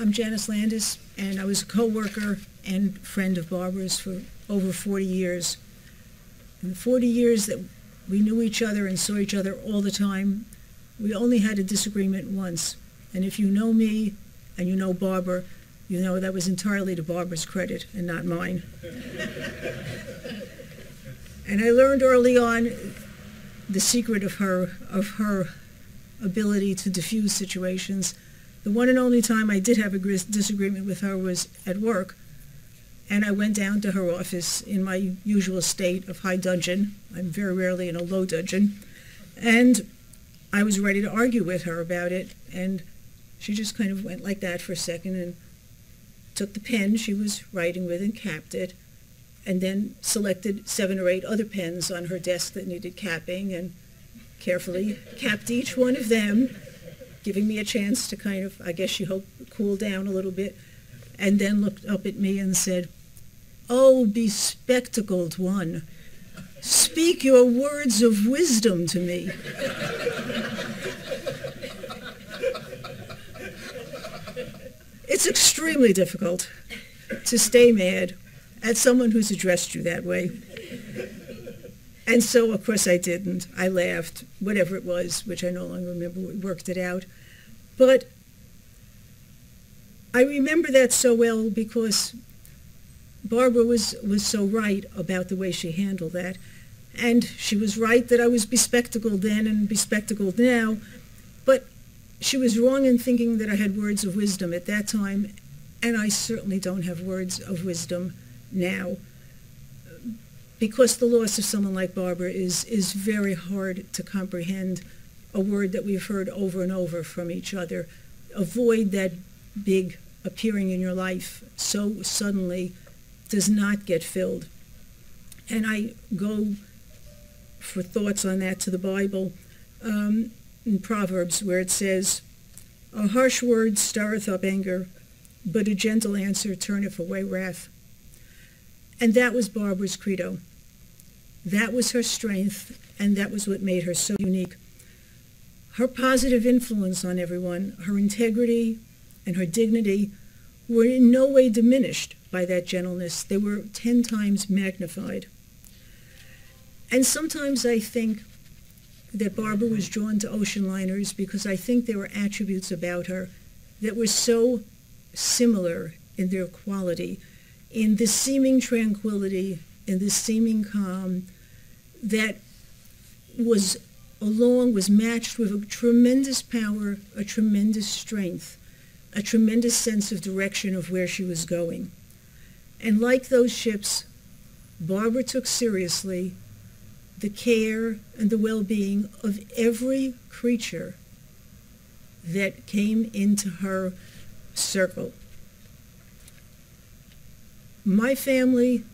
I'm Janis Landis, and I was a co-worker and friend of Barbara's for over 40 years. In the 40 years that we knew each other and saw each other all the time, we only had a disagreement once. And if you know me and you know Barbara, you know that was entirely to Barbara's credit and not mine. And I learned early on the secret of her ability to diffuse situations. The one and only time I did have a disagreement with her was at work, and I went down to her office in my usual state of high dudgeon. I'm very rarely in a low dudgeon. And I was ready to argue with her about it, and she just kind of went like that for a second and took the pen she was writing with and capped it, and then selected 7 or 8 other pens on her desk that needed capping and carefully capped each one of them, giving me a chance to kind of, I guess she hoped, cool down a little bit, and then looked up at me and said, "Oh, bespectacled one, speak your words of wisdom to me." It's extremely difficult to stay mad at someone who's addressed you that way. And so, of course, I didn't. I laughed, whatever it was, which I no longer remember. We worked it out. But I remember that so well because Barbara was so right about the way she handled that. And she was right that I was bespectacled then and bespectacled now, but she was wrong in thinking that I had words of wisdom at that time, and I certainly don't have words of wisdom now, because the loss of someone like Barbara is very hard to comprehend, a word that we've heard over and over from each other. A void that big appearing in your life so suddenly does not get filled. And I go for thoughts on that to the Bible, in Proverbs, where it says, "A harsh word stirreth up anger, but a gentle answer turneth away wrath." And that was Barbara's credo. That was her strength, and that was what made her so unique. Her positive influence on everyone, her integrity and her dignity were in no way diminished by that gentleness. They were 10 times magnified. And sometimes I think that Barbara was drawn to ocean liners because I think there were attributes about her that were so similar in their quality, in the seeming tranquility, in the seeming calm, that was matched with a tremendous power, a tremendous strength, a tremendous sense of direction of where she was going. And like those ships, Barbara took seriously the care and the well-being of every creature that came into her circle. My family,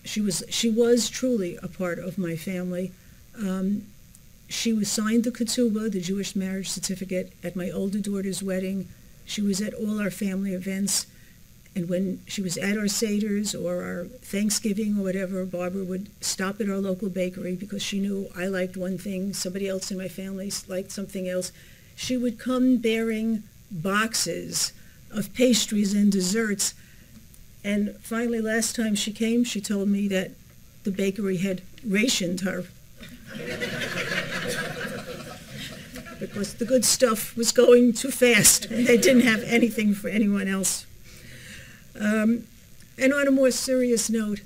she was truly a part of my family. She was signed the ketubah, the Jewish marriage certificate, at my older daughter's wedding. She was at all our family events. And when she was at our Seders or our Thanksgiving or whatever, Barbara would stop at our local bakery because she knew I liked one thing, somebody else in my family liked something else. She would come bearing boxes of pastries and desserts. And finally, last time she came, she told me that the bakery had rationed her because the good stuff was going too fast and they didn't have anything for anyone else. And on a more serious note,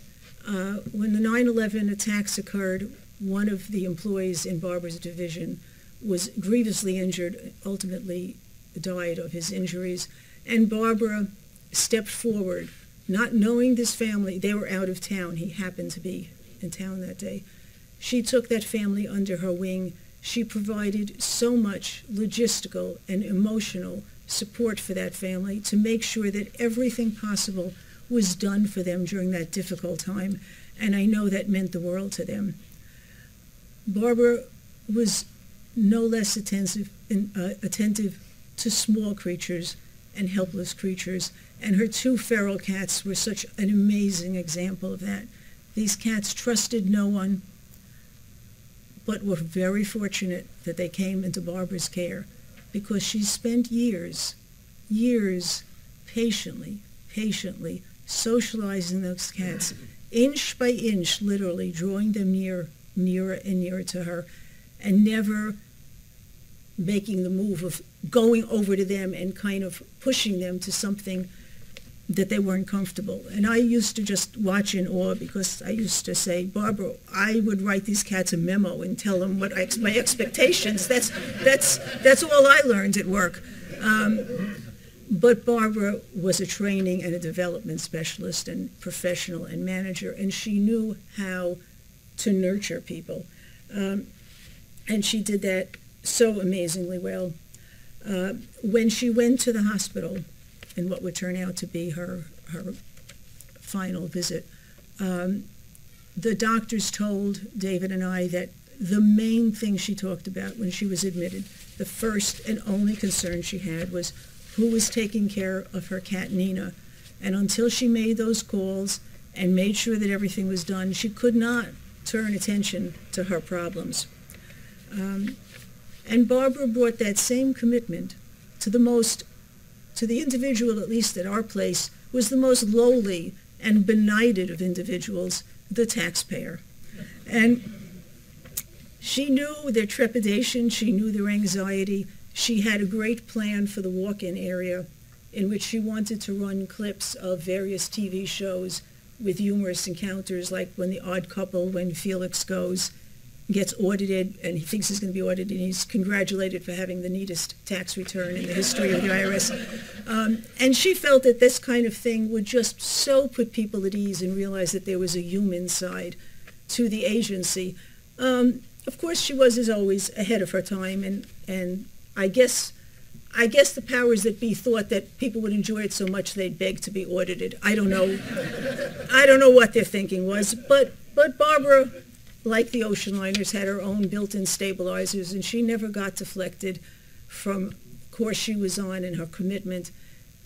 when the 9/11 attacks occurred, one of the employees in Barbara's division was grievously injured, ultimately died of his injuries, and Barbara stepped forward, not knowing this family. They were out of town. He happened to be in town that day. She took that family under her wing. She provided so much logistical and emotional support for that family to make sure that everything possible was done for them during that difficult time, and I know that meant the world to them. Barbara was no less attentive to small creatures and helpless creatures, and her 2 feral cats were such an amazing example of that. These cats trusted no one, but were very fortunate that they came into Barbara's care, because she spent years years patiently socializing those cats, inch by inch, literally drawing them nearer and nearer to her, and never making the move of going over to them and kind of pushing them to something that they weren't comfortable. And I used to just watch in awe, because I used to say, Barbara, I would write these cats a memo and tell them what my expectations. That's all I learned at work. But Barbara was a training and a development specialist and professional and manager, and she knew how to nurture people. And she did that so amazingly well. When she went to the hospital, in what would turn out to be her final visit, the doctors told David and I that the main thing she talked about when she was admitted, the first and only concern she had, was who was taking care of her cat Nina. And until she made those calls and made sure that everything was done, she could not turn attention to her problems. And Barbara brought that same commitment to the individual, at least at our place, was the most lowly and benighted of individuals, the taxpayer. And she knew their trepidation, she knew their anxiety. She had a great plan for the walk-in area in which she wanted to run clips of various TV shows with humorous encounters, like when The Odd Couple, when Felix gets audited, and he thinks he's going to be audited, and he's congratulated for having the neatest tax return in the history of the IRS. And she felt that this kind of thing would just so put people at ease and realize that there was a human side to the agency. Of course, she was, as always, ahead of her time, and I guess the powers that be thought that people would enjoy it so much they'd beg to be audited. I don't know. I don't know what their thinking was, but Barbara, like the ocean liners, had her own built-in stabilizers, and she never got deflected from the course she was on and her commitment.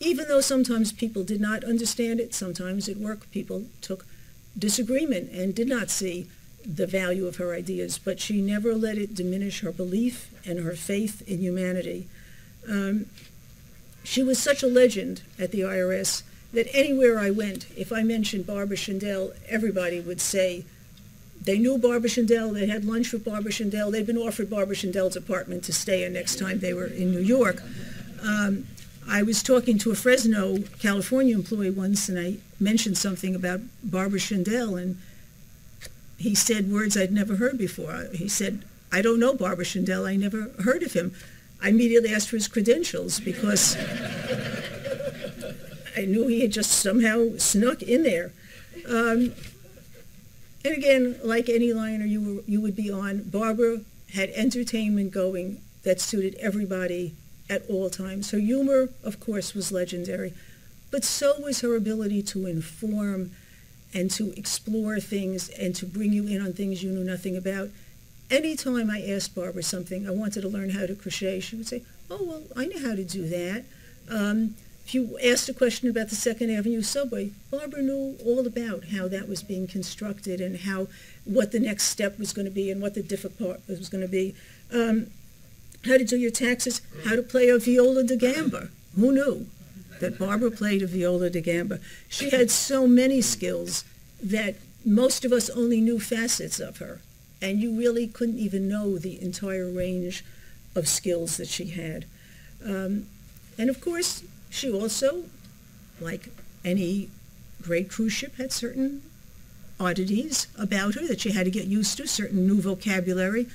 Even though sometimes people did not understand it, sometimes at work people took disagreement and did not see the value of her ideas, but she never let it diminish her belief and her faith in humanity. She was such a legend at the IRS that anywhere I went, if I mentioned Barbara Schindel, everybody would say they knew Barbara Schindel, they had lunch with Barbara Schindel, they'd been offered Barbara Schindel's apartment to stay in next time they were in New York. I was talking to a Fresno, California employee once, and I mentioned something about Barbara Schindel, and he said words I'd never heard before. He said, I don't know Barbara Schindel, I never heard of him. I immediately asked for his credentials because I knew he had just somehow snuck in there. And again, like any liner you would be on, Barbara had entertainment going that suited everybody at all times. Her humor, of course, was legendary, but so was her ability to inform and to explore things and to bring you in on things you knew nothing about. Anytime I asked Barbara something, I wanted to learn how to crochet, she would say, oh, well, I know how to do that. If you asked a question about the 2nd Avenue subway, Barbara knew all about how that was being constructed and what the next step was going to be and what the difficult part was going to be. How to do your taxes, how to play a viola da gamba. Who knew that Barbara played a viola da gamba? She had so many skills that most of us only knew facets of her, and you really couldn't even know the entire range of skills that she had. And of course, she also, like any great cruise ship, had certain oddities about her that she had to get used to, certain new vocabulary.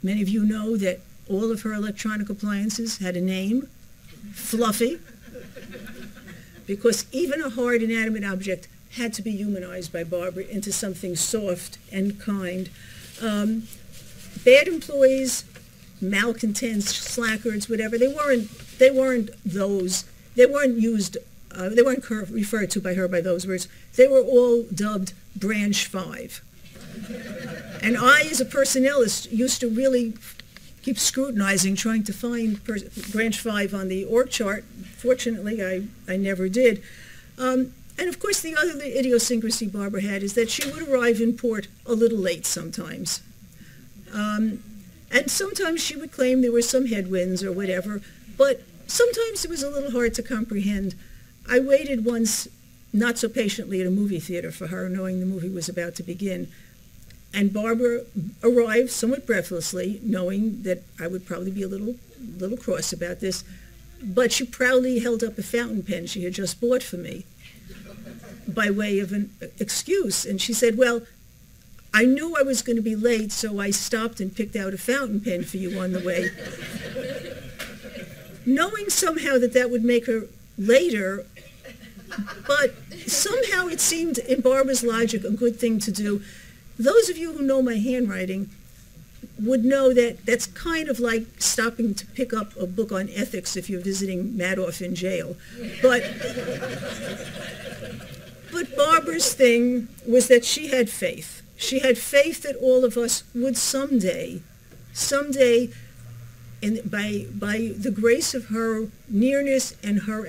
Many of you know that all of her electronic appliances had a name, Fluffy, because even a hard inanimate object had to be humanized by Barbara into something soft and kind. Bad employees, malcontents, slackers, whatever, they weren't referred to by her by those words. They were all dubbed Branch 5. And I, as a personnelist, used to really keep scrutinizing, trying to find Branch 5 on the org chart. Fortunately, I never did. And of course, the other idiosyncrasy Barbara had is that she would arrive in port a little late sometimes. And sometimes she would claim there were some headwinds or whatever, but sometimes it was a little hard to comprehend. I waited once, not so patiently, at a movie theater for her, knowing the movie was about to begin. And Barbara arrived somewhat breathlessly, knowing that I would probably be a little cross about this, but she proudly held up a fountain pen she had just bought for me by way of an excuse. And she said, well, I knew I was going to be late, so I stopped and picked out a fountain pen for you on the way. Knowing somehow that would make her later, but somehow it seemed, in Barbara's logic, a good thing to do. Those of you who know my handwriting would know that that's kind of like stopping to pick up a book on ethics if you're visiting Madoff in jail. But Barbara's thing was that she had faith. She had faith that all of us would someday, and by the grace of her nearness and her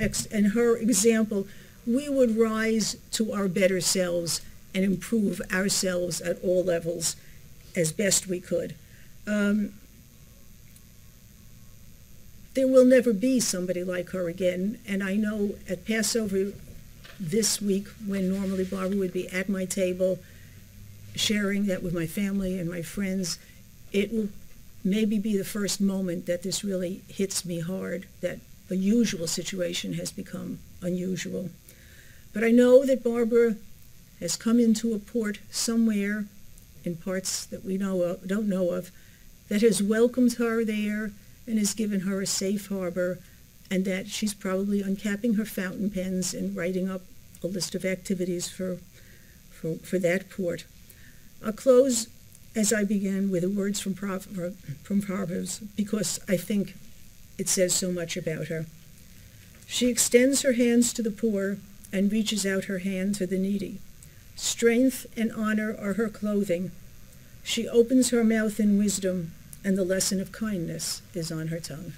example, we would rise to our better selves and improve ourselves at all levels as best we could. There will never be somebody like her again, and I know at Passover this week, when normally Barbara would be at my table sharing that with my family and my friends, it will maybe be the first moment that this really hits me hard, that a usual situation has become unusual. But I know that Barbara has come into a port somewhere in parts that we don't know of, that has welcomed her there and has given her a safe harbor, and that she's probably uncapping her fountain pens and writing up a list of activities for that port. I'll close, as I began, with the words from Proverbs, because I think it says so much about her. She extends her hands to the poor and reaches out her hand to the needy. Strength and honor are her clothing. She opens her mouth in wisdom, and the lesson of kindness is on her tongue.